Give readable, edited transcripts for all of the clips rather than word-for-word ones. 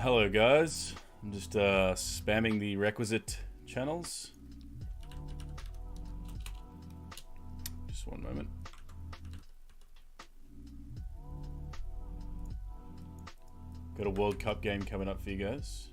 Hello guys, I'm just spamming the requisite channels. Just one moment. Got a World Cup game coming up for you guys.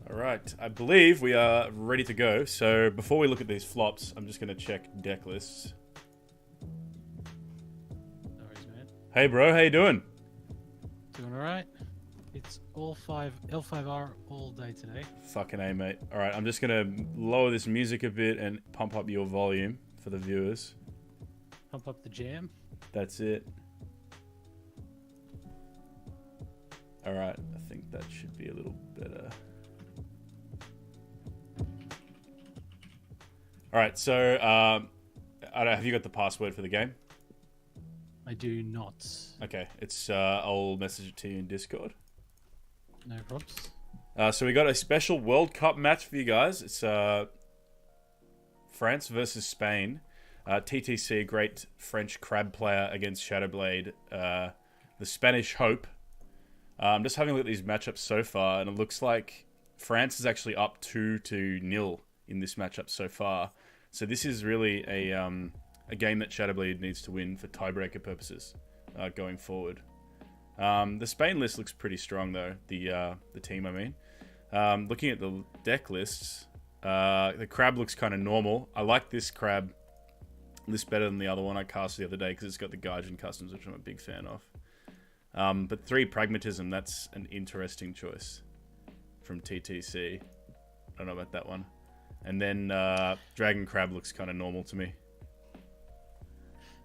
Alright, I believe we are ready to go. So before we look at these flops, I'm just going to check deck lists. No worries, man. Hey bro, how you doing? Doing alright. It's L5R all day today. Fucking A, mate. Alright, I'm just going to lower this music a bit and pump up your volume for the viewers. Pump up the jam. That's it. Alright, I think that should be a little better. Alright, so, I don't know, have you got the password for the game? I do not. Okay, it's, I'll message it to you in Discord. No props. So we got a special World Cup match for you guys. It's, France versus Spain. TTC, great French crab player against Shadowblade. The Spanish Hope. I'm just having a look at these matchups so far, and it looks like France is actually up 2-0 in this matchup so far. So this is really a game that Shadowblade needs to win for tiebreaker purposes going forward. The Spain list looks pretty strong though. The team, I mean. Looking at the deck lists, the crab looks kind of normal. I like this crab list better than the other one I cast the other day because it's got the Gaijin customs, which I'm a big fan of. But 3 Pragmatism, that's an interesting choice from TTC. I don't know about that one. And then Dragon Crab looks kind of normal to me.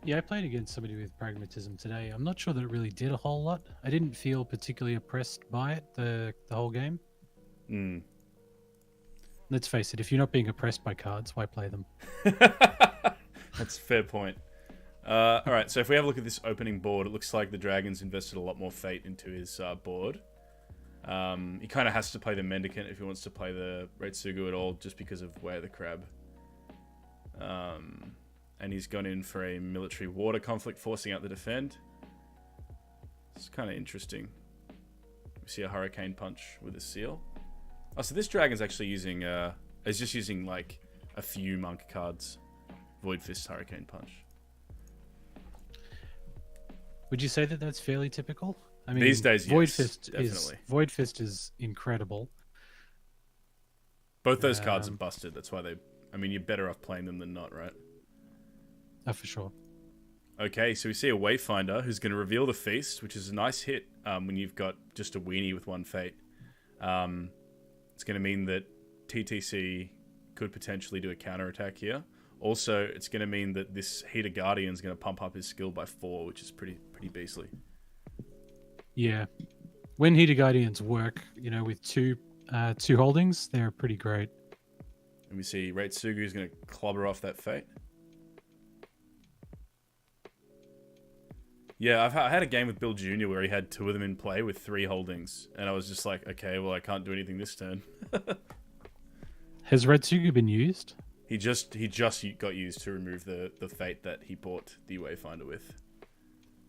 Yeah, I played against somebody with Pragmatism today. I'm not sure that it really did a whole lot. I didn't feel particularly oppressed by it the whole game. Let's face it, if you're not being oppressed by cards, why play them? That's a fair point. Alright, so if we have a look at this opening board, it looks like the Dragon's invested a lot more fate into his board. He kind of has to play the Mendicant if he wants to play the Retsugu at all, just because of where the crab. And he's gone in for a military water conflict, forcing out the defend. It's kind of interesting. We see a Hurricane Punch with a seal. Oh, so this Dragon's actually using, is just using like a few monk cards. Void Fist, Hurricane Punch. Would you say that that's fairly typical? I mean, these days, Void yes, Fist definitely. Void Fist is incredible. Both those cards are busted. That's why they. I mean, you're better off playing them than not, right? Oh, for sure. Okay, so we see a Wayfinder who's going to reveal the Feast, which is a nice hit when you've got just a weenie with 1 fate. It's going to mean that TTC could potentially do a counterattack here. Also, it's going to mean that this Heater Guardian is going to pump up his skill by 4, which is pretty beastly. Yeah. When Heater Guardians work, you know, with two holdings, they're pretty great. And we see Retsugu is going to clobber off that fate. Yeah, I had a game with Bill Jr. where he had 2 of them in play with 3 holdings, and I was just like, okay, well, I can't do anything this turn. Has Red Sugar been used? He just got used to remove the fate that he bought the Wayfinder with.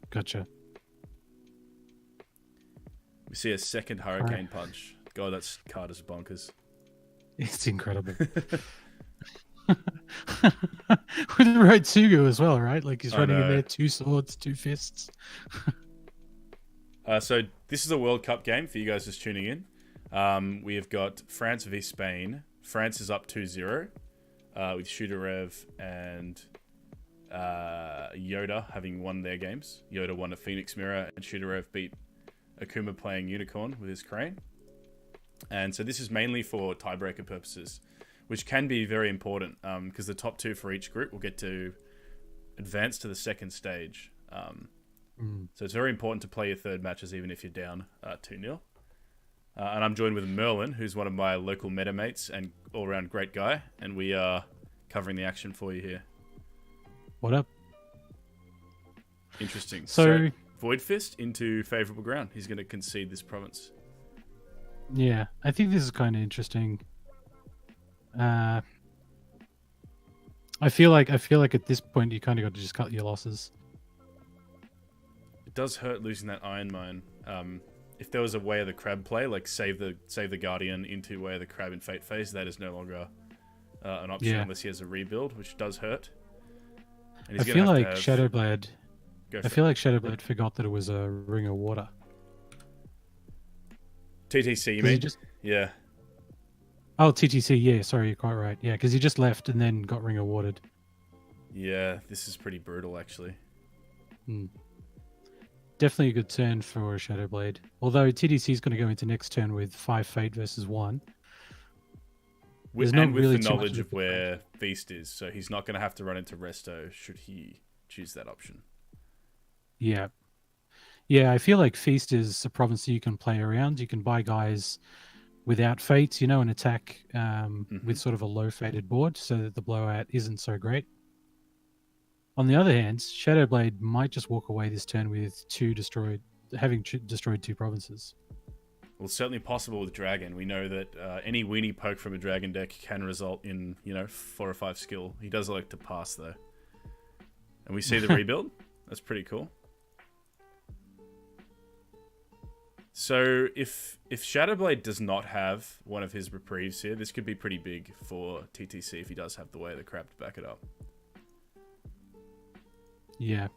Gotcha. We see a second Hurricane Punch. God, that card is bonkers. It's incredible. With Red Sugar as well, right? Like he's running in there, 2 swords, 2 fists. So this is a World Cup game for you guys just tuning in. We have got France v Spain. France is up 2-0 with Shooterev and Yoda having won their games. Yoda won a Phoenix Mirror and Shooterev beat Akuma playing Unicorn with his Crane. And so this is mainly for tiebreaker purposes, which can be very important because the top 2 for each group will get to advance to the second stage. So it's very important to play your third matches even if you're down 2-0. And I'm joined with Merlin, who's one of my local metamates and all-around great guy, and we are covering the action for you here. What up? Interesting. So Void Fist into favourable ground. He's going to concede this province. Yeah, I think this is kind of interesting. I feel like at this point you kind of got to just cut your losses. It does hurt losing that Iron Mine. If there was a Way of the Crab play, like save the Guardian into Way of the Crab in Fate phase, that is no longer an option unless he has a rebuild, which does hurt. And I feel like Shadowblade. I feel like Shadowblade forgot that it was a Ring of Water. TTC, you mean? Yeah. Oh, TTC, yeah, sorry, you're quite right. Yeah, because he just left and then got Ring awarded. Yeah, this is pretty brutal, actually. Definitely a good turn for Shadowblade. Although TTC is going to go into next turn with 5 Fate versus 1. With the knowledge of where Feast is, so he's not going to have to run into Resto should he choose that option. Yeah. Yeah, I feel like Feast is a province that you can play around. You can buy guys without fates, and attack with sort of a low fated board so that the blowout isn't so great. On the other hand, Shadowblade might just walk away this turn with having destroyed 2 provinces. Well, it's certainly possible with Dragon. We know that any weenie poke from a Dragon deck can result in, 4 or 5 skill. He does like to pass, though. And we see the rebuild. That's pretty cool. So if Shadowblade does not have one of his reprieves here, this could be pretty big for TTC if he does have the Way of the Crab to back it up. Yeah.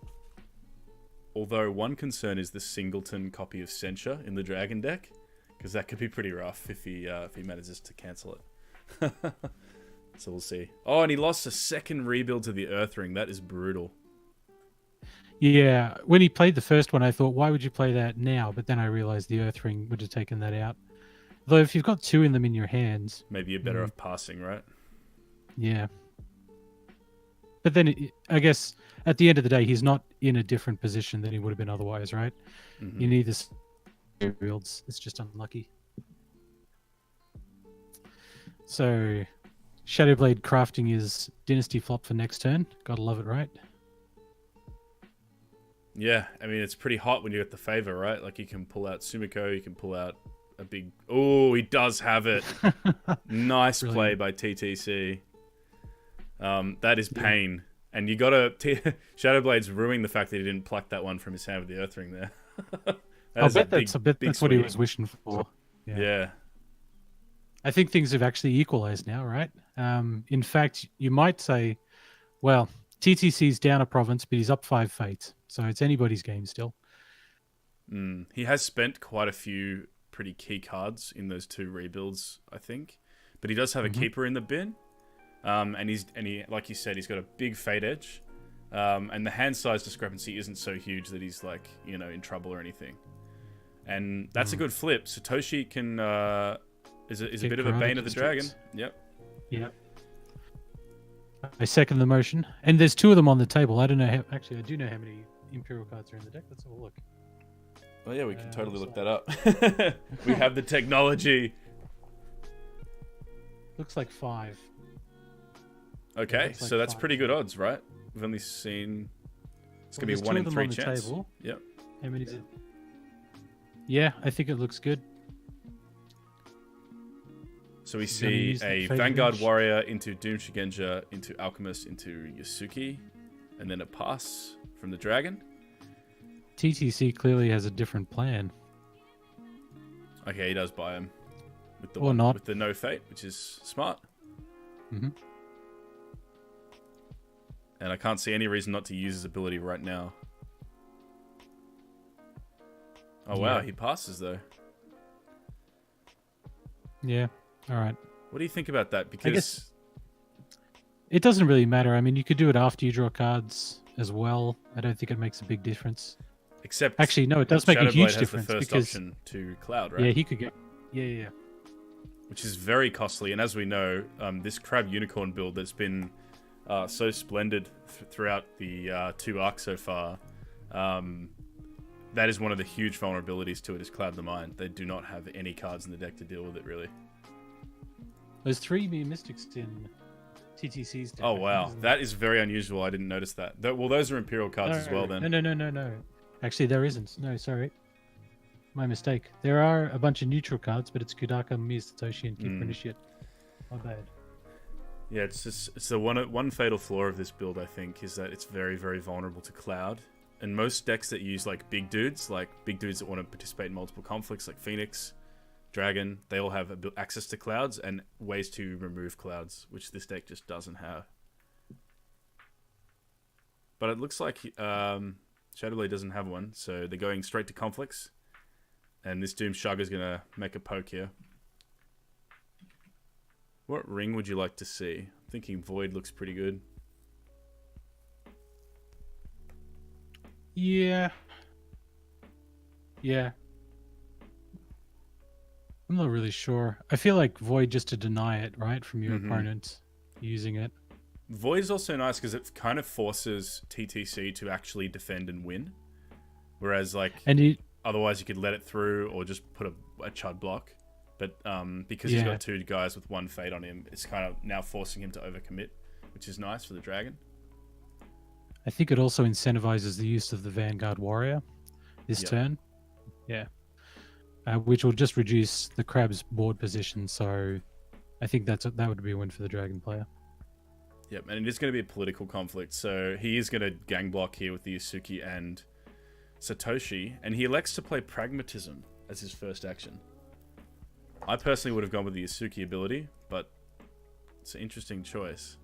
Although one concern is the singleton copy of Censure in the Dragon deck, because that could be pretty rough if he manages to cancel it. So we'll see. Oh, and he lost a second rebuild to the Earthring. That is brutal. Yeah, when he played the first one, I thought, why would you play that now? But then I realized the Earthring would have taken that out. Though if you've got 2 in them in your hands... Maybe you're better off passing, right? Yeah. But then, I guess, at the end of the day, he's not in a different position than he would have been otherwise, right? You need this rebuilds. It's just unlucky. So, Shadowblade crafting is Dynasty flop for next turn. Gotta love it, right? Yeah, I mean, it's pretty hot when you get the favor, right? Like, you can pull out Sumiko, you can pull out a big... Oh, he does have it. Nice play by TTC. That is pain. And you gotta... Shadowblade's ruining the fact that he didn't pluck that one from his hand with the Earthring there. I bet that's what he was wishing for. Yeah. I think things have actually equalized now, right? In fact, you might say, well, TTC's down a province, but he's up 5 fates. So it's anybody's game still. He has spent quite a few pretty key cards in those 2 rebuilds, I think. But he does have a keeper in the bin. And he, like you said, he's got a big fate edge. And the hand size discrepancy isn't so huge that he's like, in trouble or anything. And that's a good flip. Satoshi can is a bit of a bane of the dragon. Yep. I second the motion. And there's 2 of them on the table. I don't know actually I do know how many Imperial cards are in the deck. Let's have a look. Oh yeah, we can totally look that up. We have the technology. Looks like 5. Okay, so that's pretty good odds, right? We've only seen It's going to be 1 in 3 chance. Table. Yep. How many is it? Yeah, I think it looks good. So we see a Vanguard Warrior into Doom Shigenja, into Alchemist, into Yasuki, and then a pass from the Dragon. TTC clearly has a different plan. Okay, he does buy him. With the Or not. With the no fate, which is smart. Mm-hmm. And I can't see any reason not to use his ability right now. Oh, wow, he passes, though. Yeah, all right. What do you think about that? Because I guess it doesn't really matter. I mean, you could do it after you draw cards as well. I don't think it makes a big difference. Except, actually, no, it does make a huge has difference the first because option to Cloud, right? Yeah, he could get. Yeah. Which is very costly, and as we know, this Crab Unicorn build that's been so splendid throughout the 2 arcs so far. That is one of the huge vulnerabilities to it, is Cloud the Mind. They do not have any cards in the deck to deal with it, really. There's 3 Mere Mystics in TTC's deck. Oh, wow. That is very unusual. I didn't notice that. Well, those are Imperial cards as well, then. No. Actually, there isn't. No, sorry. My mistake. There are a bunch of neutral cards, but it's Kudaka, Mir Satoshi, and Kid Initiate. My bad. Yeah, it's the one fatal flaw of this build, I think, is that it's very, very vulnerable to Cloud. And most decks that use big dudes that want to participate in multiple conflicts, like Phoenix, Dragon, they all have access to clouds and ways to remove clouds, which this deck just doesn't have. But it looks like Shadowblade doesn't have one, so they're going straight to conflicts. And this Doom Shug is going to make a poke here. What ring would you like to see? I'm thinking Void looks pretty good. Yeah. I'm not really sure. I feel like Void just to deny it, right, from your opponent using it. Void is also nice because it kind of forces TTC to actually defend and win. Whereas, otherwise you could let it through or just put a Chud block. But because he's got 2 guys with 1 fate on him, it's kind of now forcing him to overcommit, which is nice for the Dragon. I think it also incentivizes the use of the Vanguard Warrior this turn. Yeah. Which will just reduce the Crab's board position, so I think that would be a win for the Dragon player. Yep, and it is going to be a political conflict, so he is going to gang block here with the Yasuki and Satoshi, and he elects to play Pragmatism as his first action. I personally would have gone with the Yasuki ability, but it's an interesting choice.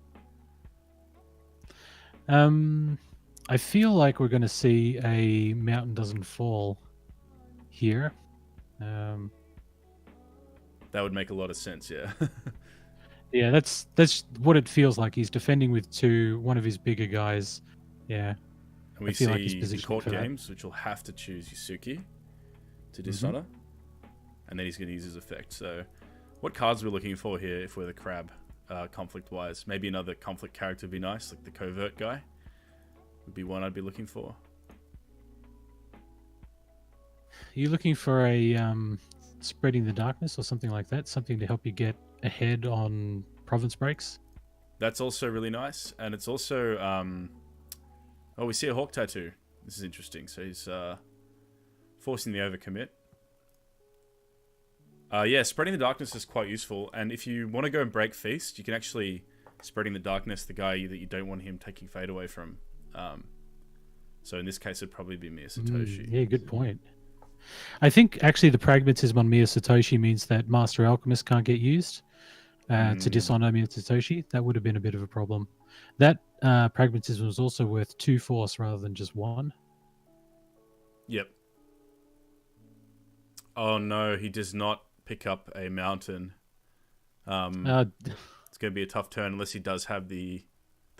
I feel like we're going to see a Mountain Doesn't Fall here. That would make a lot of sense, yeah. Yeah, that's what it feels like. He's defending with 2, one of his bigger guys. Yeah. And we see the court games, which will have to choose Yasuki to dishonor. And then he's going to use his effect. So what cards are we looking for here if we're the Crab, conflict-wise? Maybe another conflict character would be nice, like the Covert guy. Would be one I'd be looking for. Are you looking for a Spreading the Darkness or something like that? Something to help you get ahead on province breaks? That's also really nice. And it's also... oh, we see a Hawk Tattoo. This is interesting. So he's forcing the overcommit. Yeah, Spreading the Darkness is quite useful. And if you want to go and break Feast, you can actually Spreading the Darkness the guy that you don't want him taking Fate away from. So in this case, it'd probably be Mir Satoshi. Yeah, good point. I think actually the Pragmatism on Mir Satoshi means that Master Alchemist can't get used to dishonor Mir Satoshi. That would have been a bit of a problem. That Pragmatism was also worth 2 force rather than just 1. Yep. Oh no, he does not pick up a mountain. It's going to be a tough turn unless he does have the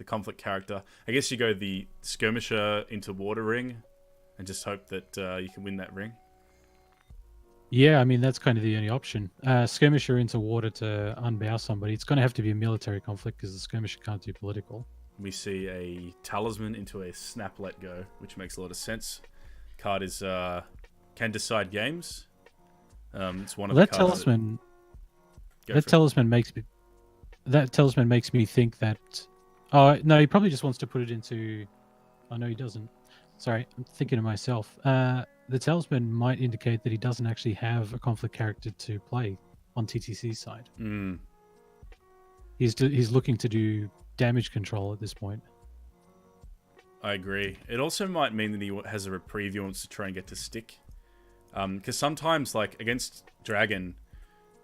conflict character. I guess you go the Skirmisher into Water Ring and just hope that you can win that ring. Yeah, I mean, that's kind of the only option. Skirmisher into water to unbow somebody. It's going to have to be a military conflict because the Skirmisher can't do political. We see a Talisman into a Snap Let Go, which makes a lot of sense. Card is can decide games. It's one of the cards that talisman makes me think that... Oh, no, he probably just wants to put it into... Oh, no, he doesn't. Sorry, I'm thinking to myself. The talisman might indicate that he doesn't actually have a conflict character to play on TTC's side. Mm, He's looking to do damage control at this point. I agree. It also might mean that he has a reprieve he wants to try and get to stick. Because sometimes, like, against Dragon,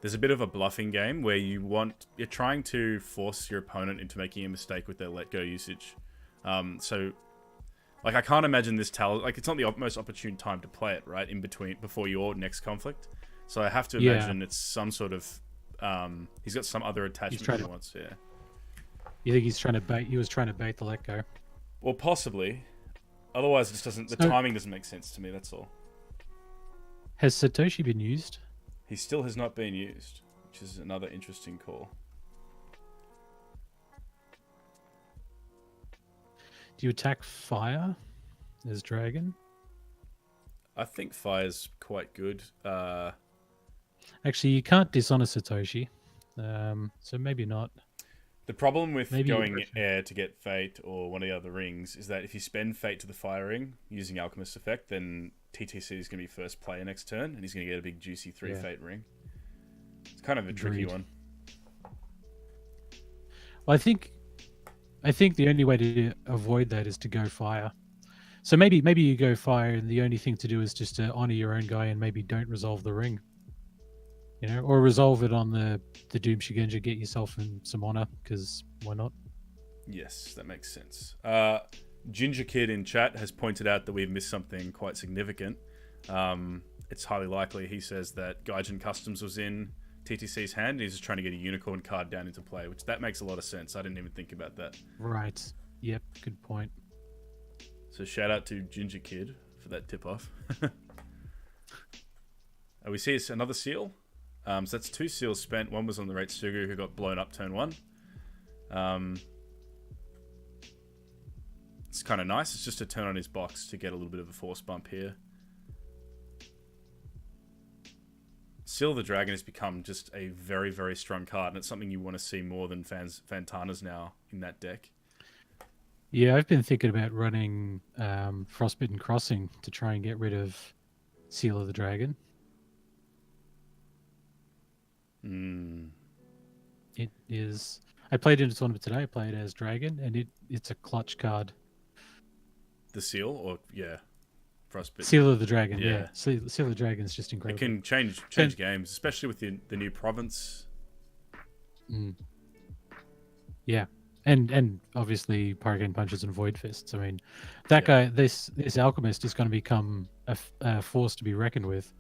there's a bit of a bluffing game where you're trying to force your opponent into making a mistake with their let go usage. So, like, I can't imagine this like, it's not the most opportune time to play it, right? Before your next conflict. So I have to imagine it's some sort of, he's got some other attachment he wants, yeah. You think he's trying to bait, he was trying to bait the let go? Well, possibly. Otherwise, it just doesn't, the timing doesn't make sense to me, that's all. Has Satoshi been used? He still has not been used, which is another interesting call. Do you attack fire as dragon? I think fire's quite good. Actually, you can't dishonor Satoshi, so maybe not. The problem with going air to get fate or one of the other rings is that if you spend fate to the fire ring using Alchemist effect, then TTC is going to be first player next turn, and he's going to get a big juicy 3 fate ring. It's kind of a tricky one. Well, I think the only way to avoid that is to go fire. So maybe you go fire, and the only thing to do is just to honor your own guy and maybe don't resolve the ring. You know, or resolve it on the Doom Shigenja, get yourself in some honor, because why not? Yes, that makes sense. Ginger Kid in chat has pointed out that we've missed something quite significant. It's highly likely, he says, that Gaijin Customs was in TTC's hand, and he's just trying to get a unicorn card down into play, which that makes a lot of sense. I didn't even think about that. Right. Yep, good point. So shout out to Ginger Kid for that tip-off. We see another seal. So that's 2 seals spent. One was on the Reitsugu, who got blown up turn 1. It's kind of nice. It's just a turn on his box to get a little bit of a force bump here. Seal of the Dragon has become just a very, very strong card, and it's something you want to see more than Fantanas now in that deck. Yeah, I've been thinking about running Frostbitten Crossing to try and get rid of Seal of the Dragon. It is. I played in a tournament today. I played as Dragon, and it's a clutch card. The seal, or Frostbitten. Seal of the Dragon, yeah. Seal of the Dragon is just incredible. It can change games, especially with the new province. Yeah, and obviously Hurricane Punches and Void Fists. I mean, that guy, this alchemist is going to become a force to be reckoned with.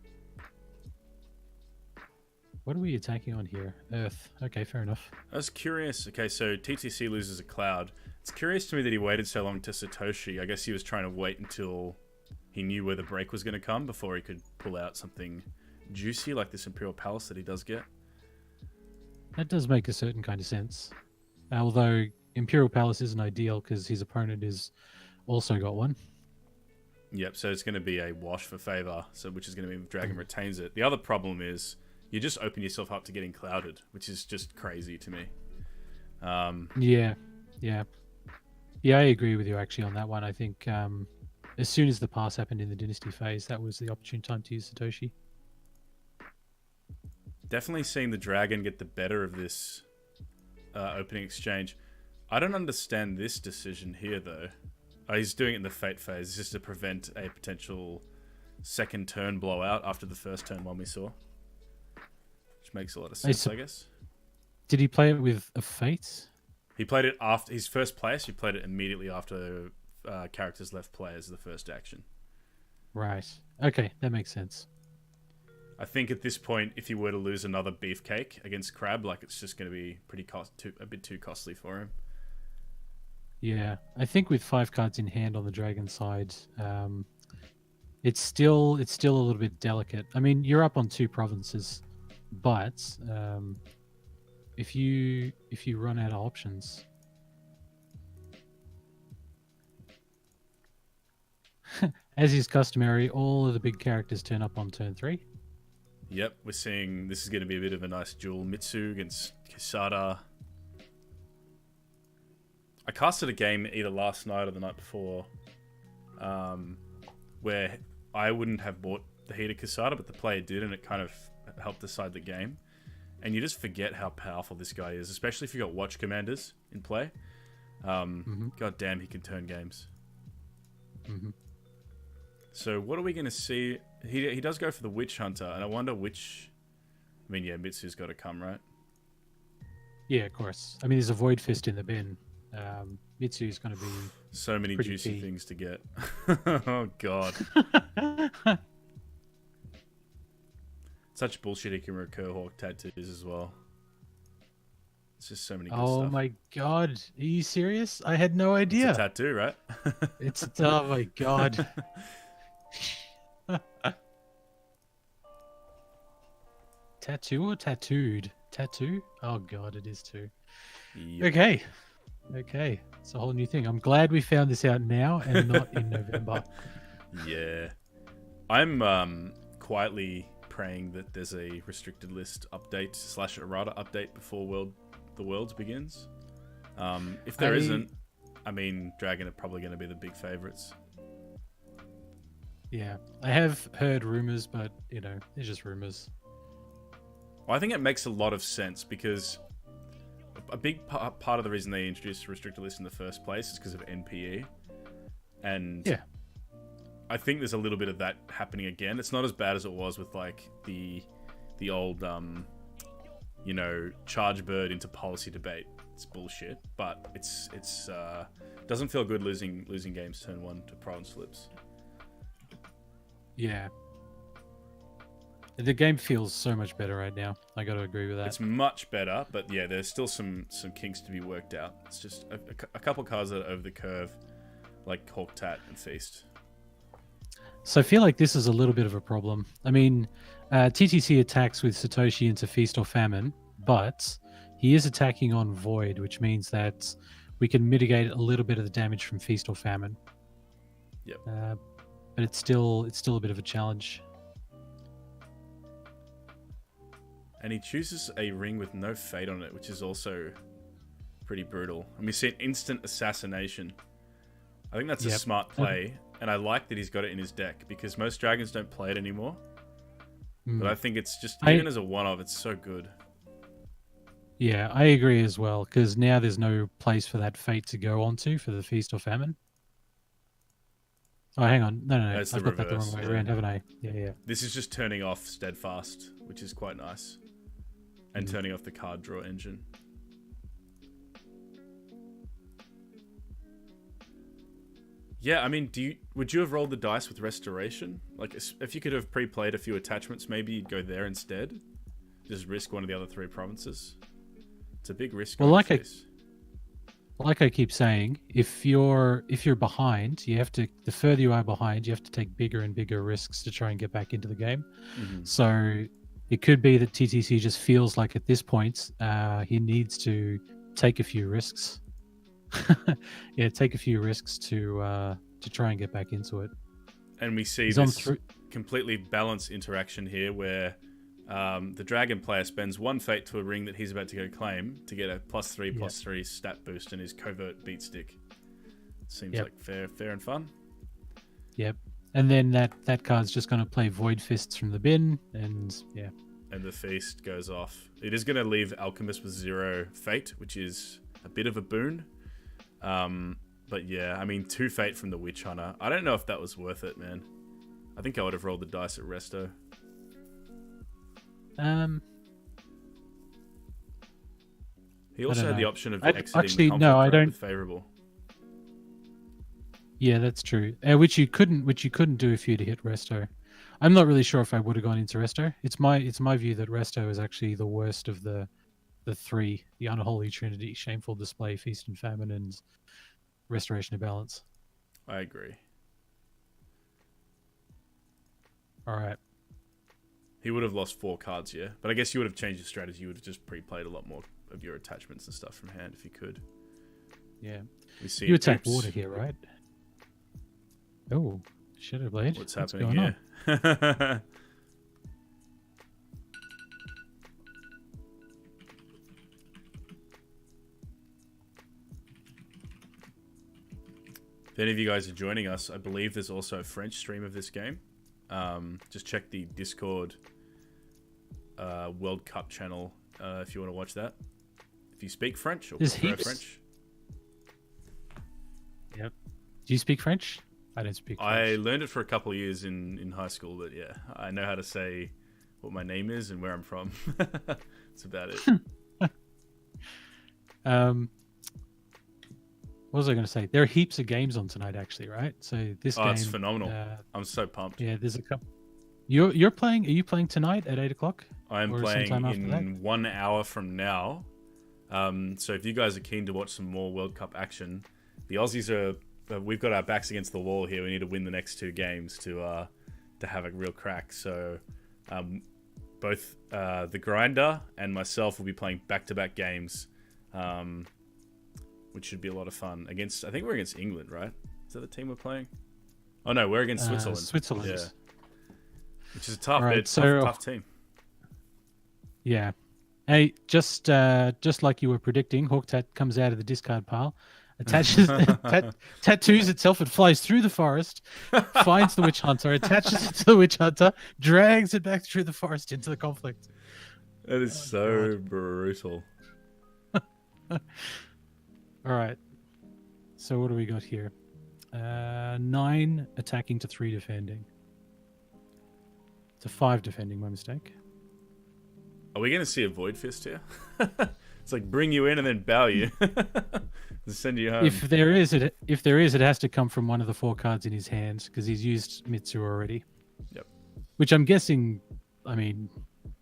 What are we attacking on here? Earth. Okay, fair enough. I was curious. Okay, so TTC loses a cloud. It's curious to me that he waited so long to Satoshi. I guess he was trying to wait until he knew where the break was going to come before he could pull out something juicy like this Imperial Palace that he does get. That does make a certain kind of sense. Although Imperial Palace isn't ideal because his opponent is also got one. Yep, so it's going to be a wash for favor, which is going to be if Dragon retains it. The other problem is you just open yourself up to getting clouded, which is just crazy to me. Yeah, I agree with you actually on that one. I think as soon as the pass happened in the Dynasty phase, that was the opportune time to use Satoshi. Definitely seeing the Dragon get the better of this opening exchange. I don't understand this decision here, though. He's doing it in the Fate phase just to prevent a potential second turn blowout after the first turn one we saw. Which makes a lot of sense, I guess. Did he play it with a Fate? He played it after his first place. He played it immediately after characters left play as the first action. Right. Okay, that makes sense. I think at this point, if he were to lose another beefcake against Crab, like it's just going to be a bit too costly for him. Yeah, I think with 5 cards in hand on the Dragon side, it's still a little bit delicate. I mean, you're up on 2 provinces, but if you run out of options, as is customary, all of the big characters turn up on turn 3. Yep, we're seeing this is going to be a bit of a nice duel. Mitsu against Kisada. I casted a game either last night or the night before where I wouldn't have bought the Heater Casada, but the player did, and it kind of helped decide the game. And you just forget how powerful this guy is, especially if you've got Watch Commanders in play. God damn, he can turn games. So what are we going to see? He does go for the Witch Hunter, and I wonder which... I mean, yeah, Mitsu's got to come, right? Yeah, of course. I mean, there's a Void Fist in the bin. Mitsu's going to be so many juicy key. things to get. Oh, God. Such bullshit he can recur Hawk tattoos as well. It's just so many good stuff. Oh my God. Are you serious? I had no idea. It's a tattoo, right? Oh my God. Tattoo or tattooed? Tattoo? Oh God, it is too. Yep. Okay. It's a whole new thing. I'm glad we found this out now and not in November. Yeah. I'm quietly praying that there's a restricted list update / errata update before the Worlds begins. If there isn't, I mean, Dragon are probably going to be the big favorites. Yeah, I have heard rumors, but you know, they're just rumors. Well, I think it makes a lot of sense because a big part of the reason they introduced a restricted list in the first place is because of NPE, and yeah, I think there's a little bit of that happening again. It's not as bad as it was with like the old charge bird into policy debate. It's bullshit, but it's doesn't feel good losing games turn 1 to province flips. Yeah. The game feels so much better right now. I got to agree with that. It's much better, but yeah, there's still some kinks to be worked out. It's just a couple cards that are over the curve, like Hawk Tat and Feast. So I feel like this is a little bit of a problem. I mean, TTC attacks with Satoshi into Feast or Famine, but he is attacking on Void, which means that we can mitigate a little bit of the damage from Feast or Famine. Yep. But it's still a bit of a challenge. And he chooses a ring with no fate on it, which is also pretty brutal. And we see an instant assassination. I think that's a smart play, and I like that he's got it in his deck, because most dragons don't play it anymore. But I think it's just, even as a one-off, it's so good. Yeah, I agree as well, because now there's no place for that fate to go onto for the Feast or Famine. Oh, hang on. No. That's I've got that the wrong way around, haven't I? Yeah. This is just turning off Steadfast, which is quite nice. And turning off the card draw engine. Yeah, I mean, would you have rolled the dice with Restoration? Like, if you could have pre-played a few attachments, maybe you'd go there instead? Just risk one of the other 3 provinces? It's a big risk. Well, like I keep saying, if you're behind, you have to. The further you are behind, you have to take bigger and bigger risks to try and get back into the game. So it could be that TTC just feels like at this point he needs to take a few risks. Take a few risks to try and get back into it. And we see this completely balanced interaction here where the dragon player spends 1 fate to a ring that he's about to go claim to get a +3/+3 stat boost in his covert beat stick. Seems like fair and fun. Yep. And then that card's just going to play Void Fists from the bin, and And the Feast goes off. It is going to leave Alchemist with 0 fate, which is a bit of a boon. But yeah, I mean, 2 fate from the Witch Hunter. I don't know if that was worth it, man. I think I would have rolled the dice at Resto. He also had the option of exiting the conflict with favorable. Yeah, that's true. Which you couldn't do if you'd hit Resto. I'm not really sure if I would have gone into Resto. It's my view that Resto is actually the worst of the 3, the Unholy Trinity: Shameful Display, Feast and Famine, and Restoration of Balance. I agree. All right. He would have lost 4 cards, yeah. But I guess you would have changed your strategy. You would have just pre-played a lot more of your attachments and stuff from hand if you could. Yeah. You attack water here, right? Oh, Shadowblade. What's happening here? If any of you guys are joining us, I believe there's also a French stream of this game. Just check the Discord World Cup channel if you want to watch that. If you speak French or prefer French. Yep. Do you speak French? I don't speak French. I learned it for a couple of years in high school, but yeah, I know how to say what my name is and where I'm from. That's about it. What was I going to say? There are heaps of games on tonight, actually, right? So this game, it's phenomenal. I'm so pumped. Yeah, there's a couple. You're playing? Are you playing tonight at 8:00? I'm playing in 1 hour from now. So if you guys are keen to watch some more World Cup action, the Aussies are. We've got our backs against the wall here. We need to win the next 2 games to have a real crack. So both the Grinder and myself will be playing back-to-back games, which should be a lot of fun. I think we're against England, right? Is that the team we're playing? Oh no, we're against Switzerland. Switzerland. Yeah. Which is a tough, tough team. Yeah. Hey, just like you were predicting, Hawktat comes out of the discard pile, attaches, tattoos itself, it flies through the forest, finds the witch hunter, attaches it to the witch hunter, drags it back through the forest into the conflict. That is so brutal. All right. So what do we got here? 9 attacking to 3 defending. To 5 defending, my mistake. Are we going to see a Void Fist here? It's like bring you in and then bow you. And send you home. If there is, it has to come from one of the 4 cards in his hands because he's used Mitsu already. Yep. Which I'm guessing, I mean,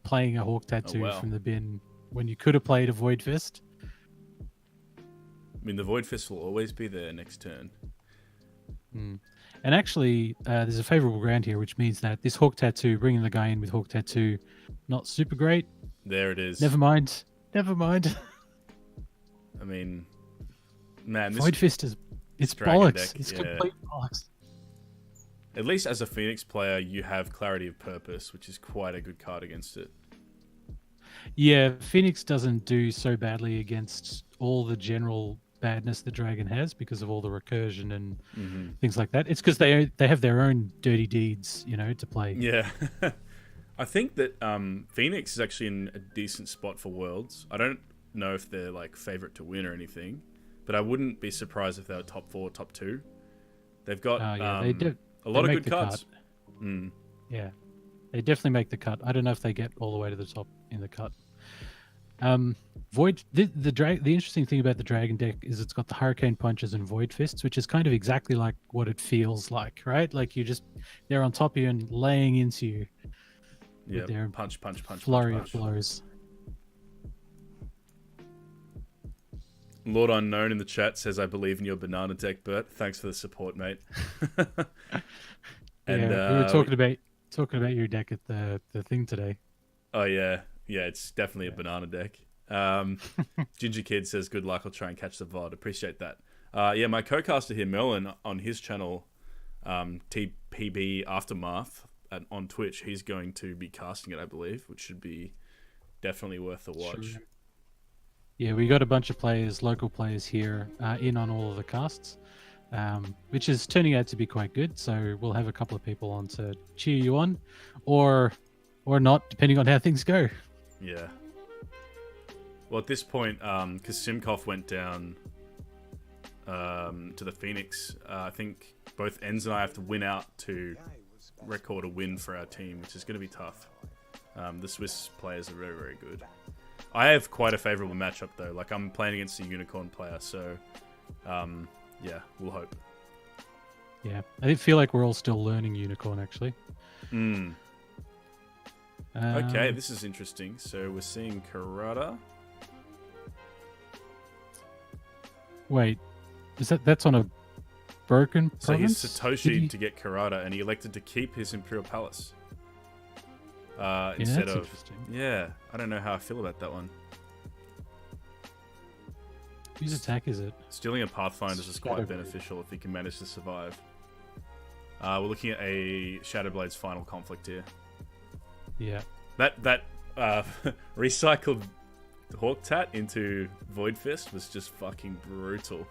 playing a Hawk Tattoo from the bin when you could have played a Void Fist. I mean, the Void Fist will always be there next turn. And actually, there's a favorable ground here, which means that this Hawk Tattoo, bringing the guy in with Hawk Tattoo, not super great. There it is. Never mind. I mean, man, this Void Fist it's bollocks. It's complete bollocks. At least as a Phoenix player, you have Clarity of Purpose, which is quite a good card against it. Yeah, Phoenix doesn't do so badly against all the general badness the dragon has because of all the recursion and things like that. It's because they have their own dirty deeds, to play. Yeah. I think that Phoenix is actually in a decent spot for Worlds. I don't know if they're like favorite to win or anything, but I wouldn't be surprised if they were top 4, top 2. They've got a lot of good cards. Yeah, they definitely make the cut. I don't know if they get all the way to the top in the cut. Void the interesting thing about the dragon deck is it's got the Hurricane Punches and Void Fists, which is kind of exactly like what it feels like, right? Like they're on top of you and laying into you. Yeah, punch, flurry of blows. Lord Unknown in the chat says, "I believe in your banana deck, Bert. Thanks for the support, mate." And we were talking about your deck at the thing today. Oh yeah, it's definitely a banana deck. Ginger Kid says, "Good luck. I'll try and catch the VOD." Appreciate that. My co-caster here, Merlin, on his channel, TPB Aftermath on Twitch, he's going to be casting it, I believe, which should be definitely worth a watch. Sure. Yeah, we got a bunch of local players here, in on all of the casts, which is turning out to be quite good. So we'll have a couple of people on to cheer you on, or not, depending on how things go. Yeah. Well, at this point, because Simkov went down to the Phoenix, I think both Enz and I have to win out to record a win for our team, which is going to be tough. The Swiss players are very, very good. I have quite a favorable matchup, though. Like, I'm playing against a Unicorn player, so we'll hope. Yeah, I feel like we're all still learning Unicorn, actually. Okay, this is interesting. So we're seeing Karada. Wait, that's on a broken province? So he's Satoshi to get Karada, and he elected to keep his Imperial Palace. Instead of... Yeah, I don't know how I feel about that one. Whose attack is it? Stealing a Pathfinder is quite beneficial if he can manage to survive. We're looking at a Shadowblade's final conflict here. Yeah. That recycled Hawk Tat into Void Fist was just fucking brutal.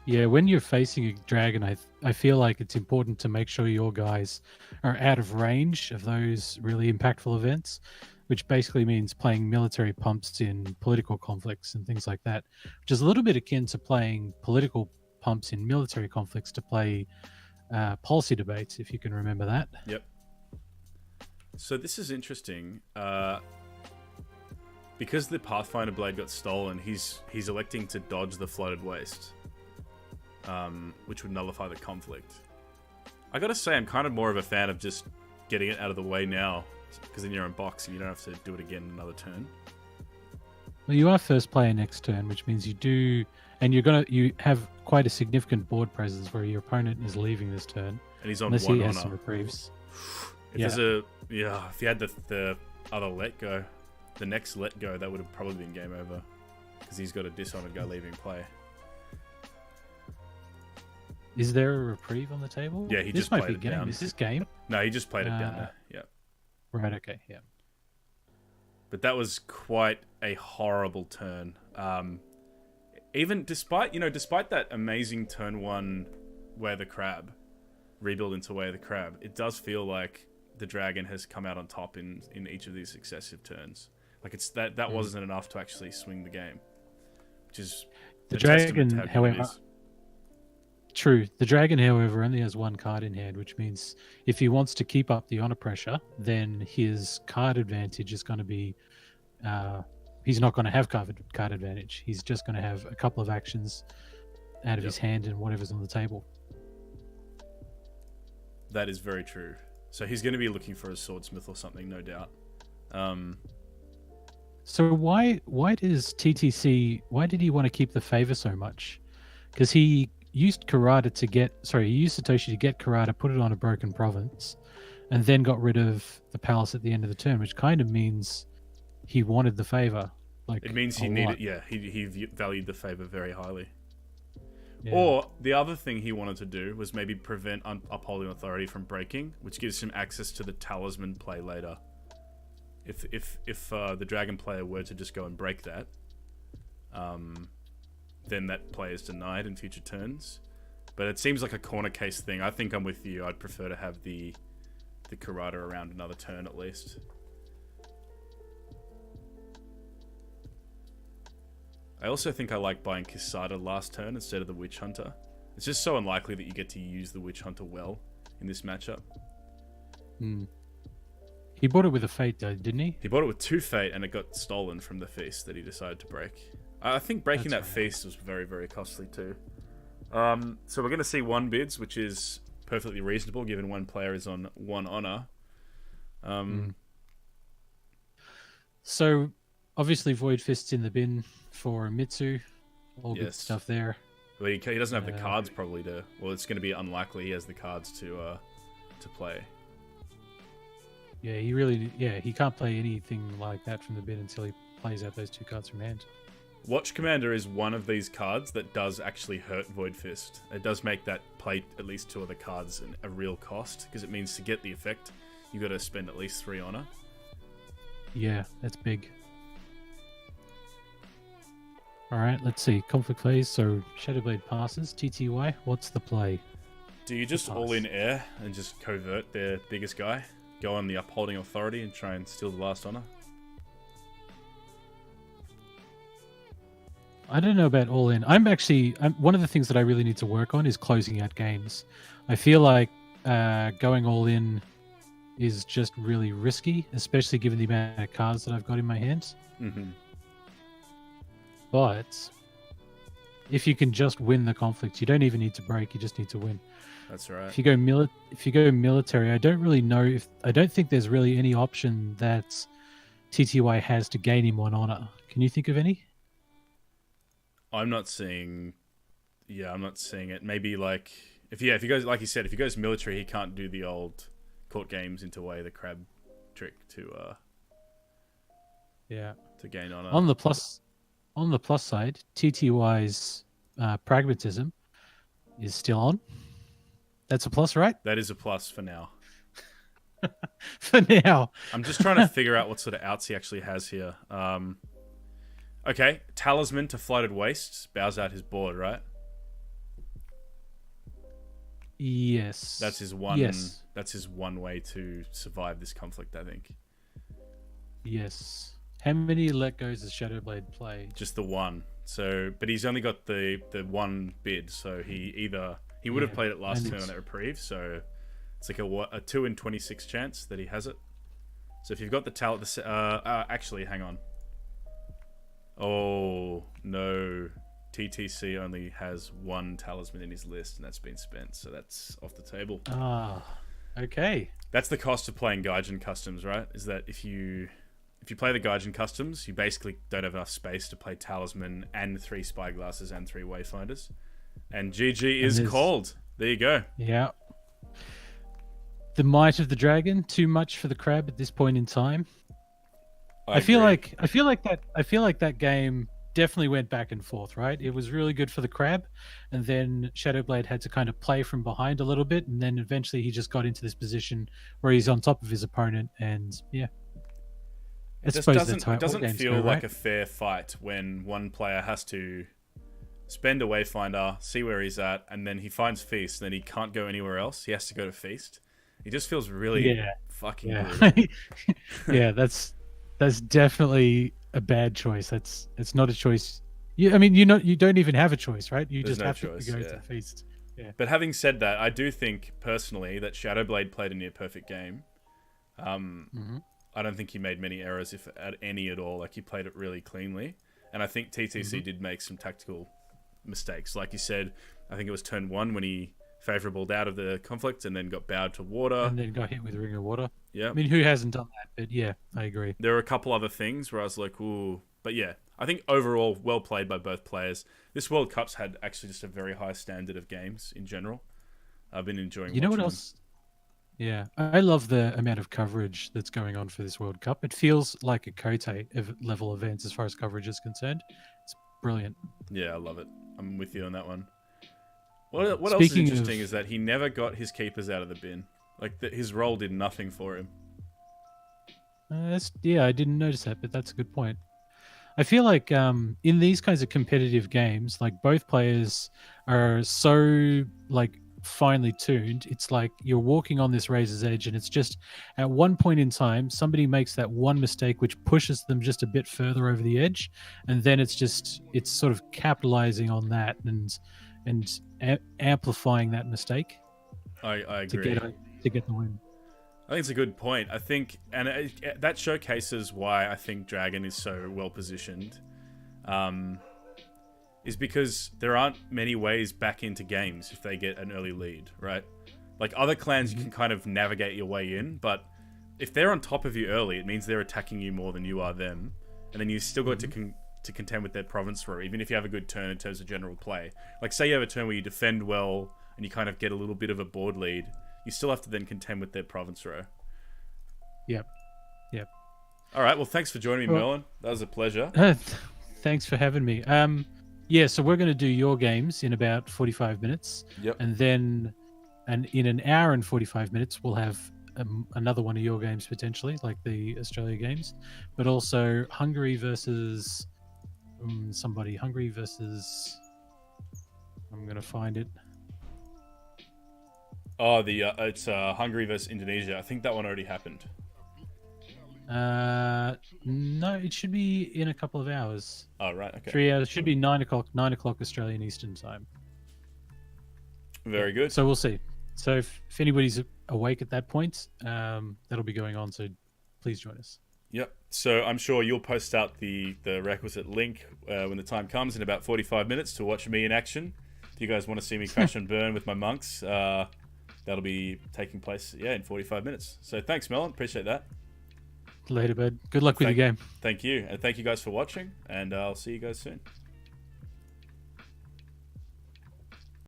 Yeah, when you're facing a dragon, I feel like it's important to make sure your guys are out of range of those really impactful events, which basically means playing military pumps in political conflicts and things like that, which is a little bit akin to playing political pumps in military conflicts to play policy debates, if you can remember that. Yep. So this is interesting. Because the Pathfinder blade got stolen, he's electing to dodge the flooded waste. Which would nullify the conflict. I gotta say, I'm kind of more of a fan of just getting it out of the way now, because then you're in box and you don't have to do it again another turn. Well, you are first player next turn, which means you do, and you have quite a significant board presence where your opponent is leaving this turn, and he's on unless one he has honor. some reprieves. If you had the other let go, the next let go, that would have probably been game over, because he's got a dishonored guy leaving play. Is there a reprieve on the table? Yeah, he this just might played be it game. down. Is this game? No, he just played it down there. Yeah. Right. Okay. Yeah. But that was quite a horrible turn. Even despite that amazing turn one, Way of the Crab, rebuild into Way of the Crab, it does feel like the dragon has come out on top in each of these successive turns. Like it's that wasn't enough to actually swing the game, which is the dragon, however. True. The dragon, however, only has one card in hand, which means if he wants to keep up the honor pressure, then his card advantage is going to be... he's not going to have card advantage. He's just going to have a couple of actions out of his hand and whatever's on the table. That is very true. So he's going to be looking for a swordsmith or something, no doubt. So why does TTC... Why did he want to keep the favor so much? Because he used Satoshi to get Karada, put it on a broken province, and then got rid of the palace at the end of the turn, which kind of means he wanted the favor. Like it means he needed, he valued the favor very highly. Yeah. Or the other thing he wanted to do was maybe prevent upholding authority from breaking, which gives him access to the talisman play later. If the dragon player were to just go and break that, then that play is denied in future turns. But it seems like a corner case thing. I think I'm with you. I'd prefer to have the Karada around another turn at least. I also think I like buying Kisada last turn instead of the Witch Hunter. It's just so unlikely that you get to use the Witch Hunter well in this matchup. He bought it with a Fate, though, didn't he? He bought it with 2 Fate, and it got stolen from the feast that he decided to break. I think breaking that feast was very, very costly too. So we're going to see 1 bids, which is perfectly reasonable given one player is on 1 honor. So obviously Void Fist's in the bin for Mitsu. All good stuff there. Well, he doesn't have the cards probably to... Well, it's going to be unlikely he has the cards to play. Yeah, he can't play anything like that from the bin until he plays out those 2 cards from hand. Watch Commander is one of these cards that does actually hurt Void Fist. It does make that play at least 2 other cards a real cost, because it means to get the effect, you got to spend at least 3 honor. Yeah, that's big. All right, let's see. Conflict phase. So Shadowblade passes. TTY, what's the play? Do you just all in air and just covert their biggest guy? Go on the upholding authority and try and steal the last honor? I don't know about all in. I'm one of the things that I really need to work on is closing out games. I feel like going all in is just really risky, especially given the amount of cards that I've got in my hands. But if you can just win the conflict, you don't even need to break. You just need to win. That's right. If you go military, I don't think there's really any option that TTY has to gain him 1 honor. Can you think of any? I'm not seeing it. Maybe if he goes, like you said, if he goes military, he can't do the old court games into Way of the Crab trick to gain honor. On the plus side, TTY's pragmatism is still on. That's a plus, right? That is a plus for now. For now. I'm just trying to figure out what sort of outs he actually has here. Okay, Talisman to Flooded Wastes bows out his board, right? Yes. That's his one. Yes. That's his one way to survive this conflict, I think. Yes. How many let goes does Shadowblade play? Just the one. So, but he's only got the one bid. So he would have played it last turn on that reprieve. So it's like a 2 in 26 chance that he has it. So if you've got the talent, actually, hang on. Oh no, TTC only has one talisman in his list, and that's been spent. So that's off the table. Ah, okay. That's the cost of playing Gaijin Customs, right? Is that if you play the Gaijin Customs, you basically don't have enough space to play Talisman and 3 Spyglasses and 3 Wayfinders. And GG is called. There you go. Yeah. The Might of the Dragon, too much for the crab at this point in time. I feel like that game definitely went back and forth, right? It was really good for the crab, and then Shadowblade had to kind of play from behind a little bit, and then eventually he just got into this position where he's on top of his opponent, and yeah. It doesn't feel like a fair fight when one player has to spend a Wayfinder, see where he's at, and then he finds Feast, and then he can't go anywhere else. He has to go to Feast. It just feels really fucking brutal. Yeah, that's definitely a bad choice. It's not a choice. You don't even have a choice, right? You just have to go to Feast. Yeah. But having said that, I do think personally that Shadowblade played a near perfect game. I don't think he made many errors, if at any at all. Like, he played it really cleanly. And I think TTC did make some tactical mistakes. Like you said, I think it was turn 1 when he favourabled out of the conflict and then got bowed to water. And then got hit with Ring of Water. Yeah. I mean, who hasn't done that? But yeah, I agree. There were a couple other things where I was like, ooh. But yeah, I think overall, well played by both players. This World Cup's had actually just a very high standard of games in general. I've been enjoying You know what else? Yeah, I love the amount of coverage that's going on for this World Cup. It feels like a Kote level event as far as coverage is concerned. It's brilliant. Yeah, I love it. I'm with you on that one. What else is interesting is that he never got his keepers out of the bin. Like, his role did nothing for him. I didn't notice that, but that's a good point. I feel like in these kinds of competitive games, like, both players are so finely tuned. It's like you're walking on this razor's edge, and it's just at one point in time somebody makes that one mistake which pushes them just a bit further over the edge, and then it's sort of capitalizing on that and amplifying that mistake. I agree. To get the win. I think it's a good point. I think, and that showcases why I think Dragon is so well positioned. Is because there aren't many ways back into games if they get an early lead, right? Like, other clans, you can kind of navigate your way in, but if they're on top of you early, it means they're attacking you more than you are them, and then you still got to contend with their province row, even if you have a good turn in terms of general play. Like, say you have a turn where you defend well, and you kind of get a little bit of a board lead, you still have to then contend with their province row. Yep. All right, well, thanks for joining me, Merlin. That was a pleasure. Thanks for having me. Yeah, so we're going to do your games in about 45 minutes. Yep. And then in an hour and 45 minutes, we'll have another one of your games potentially, like the Australia games. But also Hungary versus somebody. Hungary versus... I'm going to find it. Oh, it's Hungary versus Indonesia. I think that one already happened. No, it should be in a couple of hours. Oh, right, okay. 3 hours. It should be 9 o'clock Australian Eastern Time. Very good. So we'll see. So if anybody's awake at that point, that'll be going on. So please join us. Yep. So I'm sure you'll post out the requisite link when the time comes in about 45 minutes to watch me in action. If you guys want to see me crash and burn with my monks, that'll be taking place, in 45 minutes. So thanks, Melon. Appreciate that. Later, bud. Good luck with your game. Thank you. And thank you guys for watching, and I'll see you guys soon.